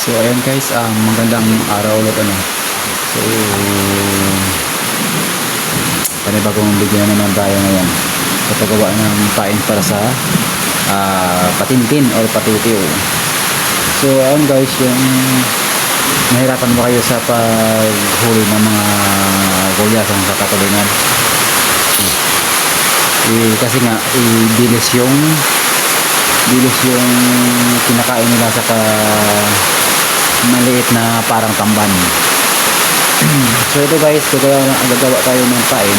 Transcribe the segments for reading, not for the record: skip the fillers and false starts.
So ayan guys, magandang araw ulit ano. So panibagong video na naman tayo ngayon. Papagawa ng pain para sa patintin or patutiw. So ayan guys, yung nahirapan ba kayo sa paghuli ng mga gulyasan sa katulingan? Kasi nga bilis yung kinakain nila sa maliit na parang tamban. So ito guys, gagawa tayo ng pain.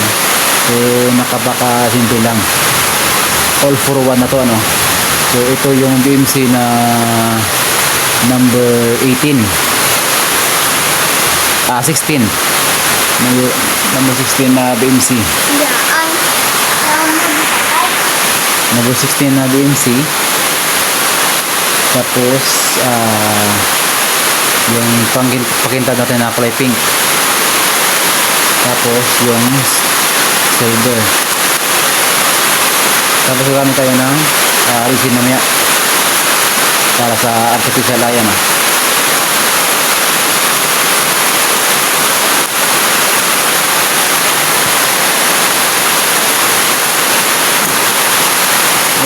So nakapaka simple lang, all for one na to ano. So ito yung BMC na number 18 16 number 16 na BMC, number 16 na BMC. Tapos yung pakintad natin na kulay pink. Tapos yung silver. Tapos gamit tayo ng resin mamaya para sa artificial eye na.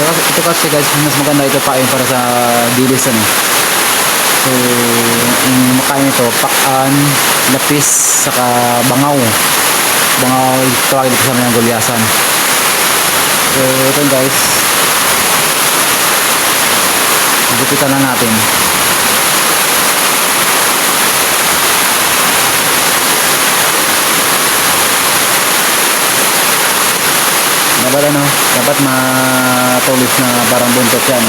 Ito kasi guys, mas maganda ito pain para sa dilis ano. So yung makain ito, pakan, lapis, saka bangaw tawagin dito sa mga gulyasan. So ito guys, gupitan na natin. Dapat matulis na parang buntot yan.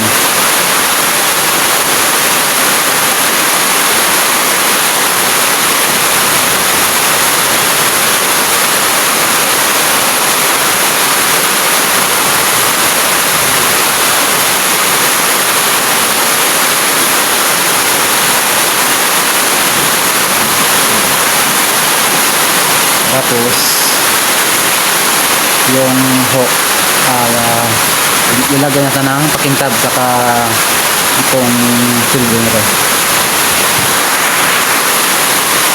Tapos yung hook, ilagay natin ng pakintab saka itong silver nito.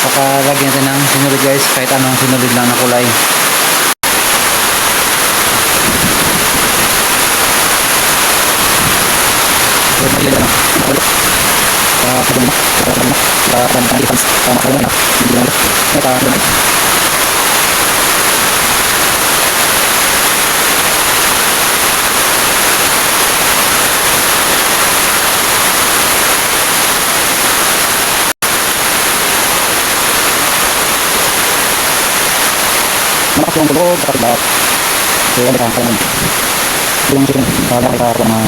Saka lagyan natin ng sinulid guys, kahit anong sinulid lang na kulay. Yung tulog sa kapila. So ano ka kayo yung para kita sa mga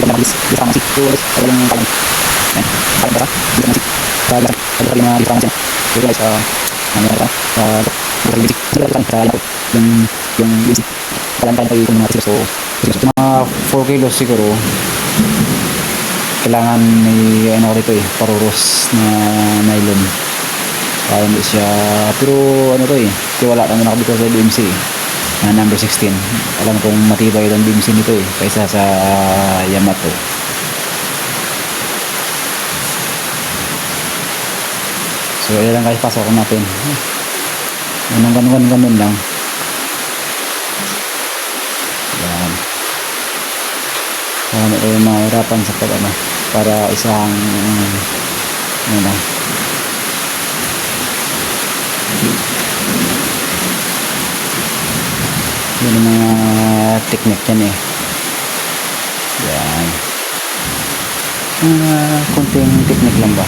labis bisa masih tulis yung kalan kalan ba bisa masih para ada lima bisa masih jadi guys ano ba basic kan yung basic kalan tayo kung mga so mga 4 kilos siguro kailangan may ano dito paruros na nylon. Hindi siya, pero ano to wala naman ako dito sa BMC na number 16. Alam kong matibay yung BMC nito kaysa sa Yamato. So ayan lang guys, pasok natin. Ganun lang. Yan. Para tayo mahirapan sa para isang ano lang. Yun ang mga technique yan yan konting technique lang ba.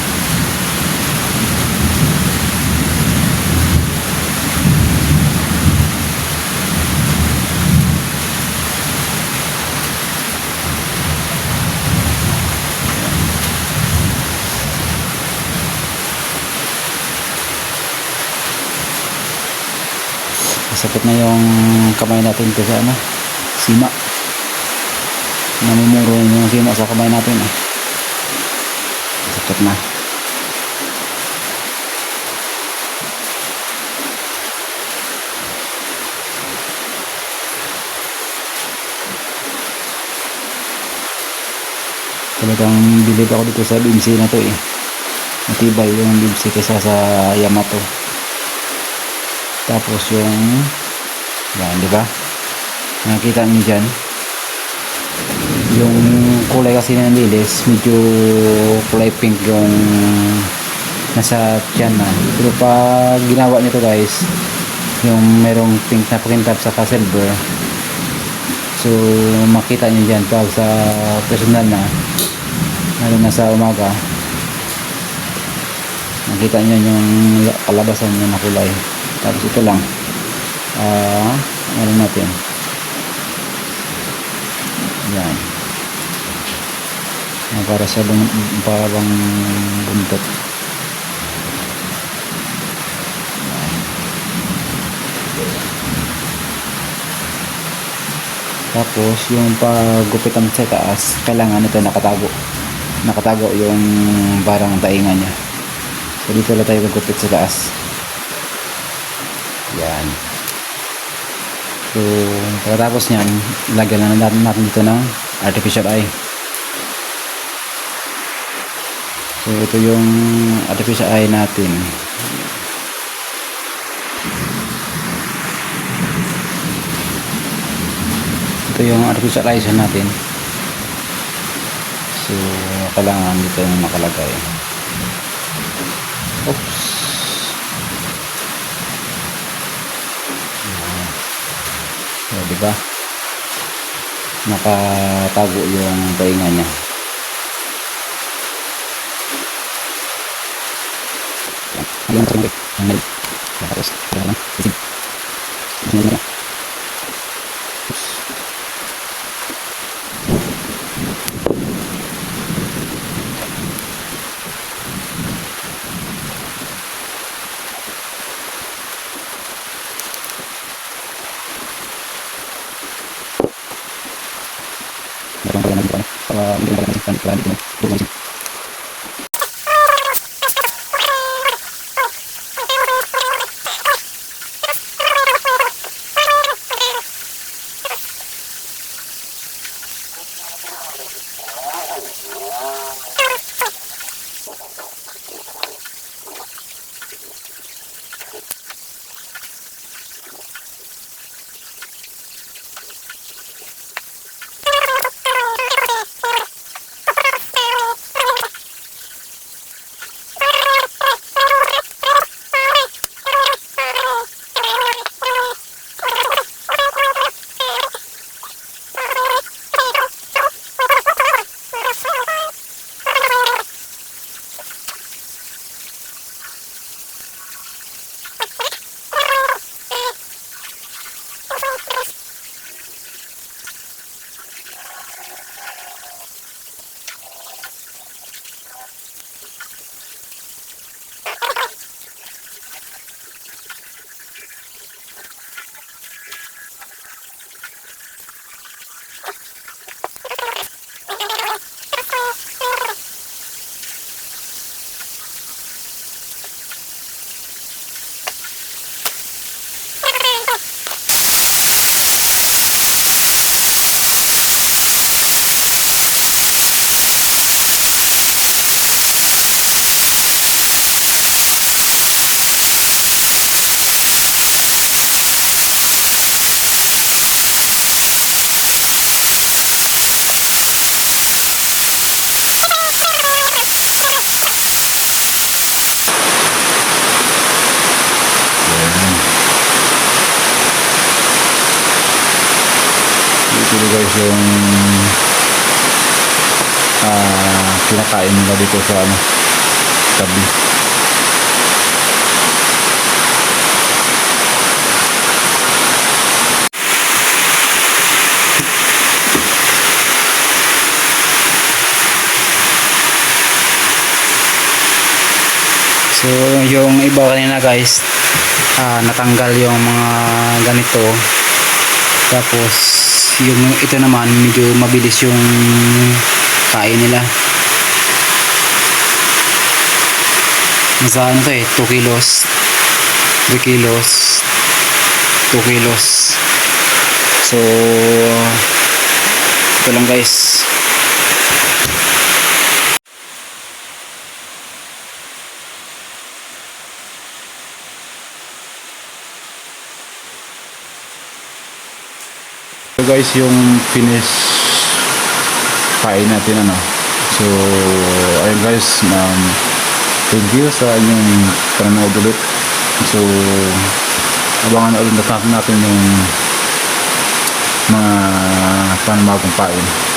Sakit na yung kamay natin kasi sima. Namumuro yung sima sa kamay natin Sakit na. Talagang bilib ako dito sa BMC na to matibay yung Bibsi kaysa sa Yamato. Tapos yung yan, di ba? Nakikita niyo dyan yung kulay kasi ng lilis, medyo kulay pink yung nasa tiyan na. Pero pag ginawa nito guys, yung merong pink na pakintab sa silver, so makita nyo dyan pag sa personal na lalo na sa umaga, makita nyo yung kalabasan nyo na kulay. Tapos ito lang ano natin yan, para sa parang buntot. Tapos yung pagupitan sa taas, kailangan ito nakatago yung parang tainga nya. So dito lang tayo gugupit sa taas. Yan. So pagkatapos nyan, lagyan na natin dito ng artificial eye. So ito yung artificial eye natin. Ito yung artificial eyes natin. So kailangan dito yung nakalagay. Oops. So diba, nakatago yung tainga nya. Ayan ko yung mali. Tapos kailangan isin. Isin na. Meron ko lang dito para hindi mo lang isin para dito mo isin. Ito guys yung kinakain nila dito sa tabi. So yung iba kanina guys, natanggal yung mga ganito. Tapos yung ito naman medyo mabilis yung kain nila. Nasa ano to 2 kilos, 3 kilos, 2 kilos. So ito lang guys. So guys, yung finish pain natin ano. So ayun guys, thank you sa inyong panonood ulit. So abangan ulit natin yung mga panibagong pain.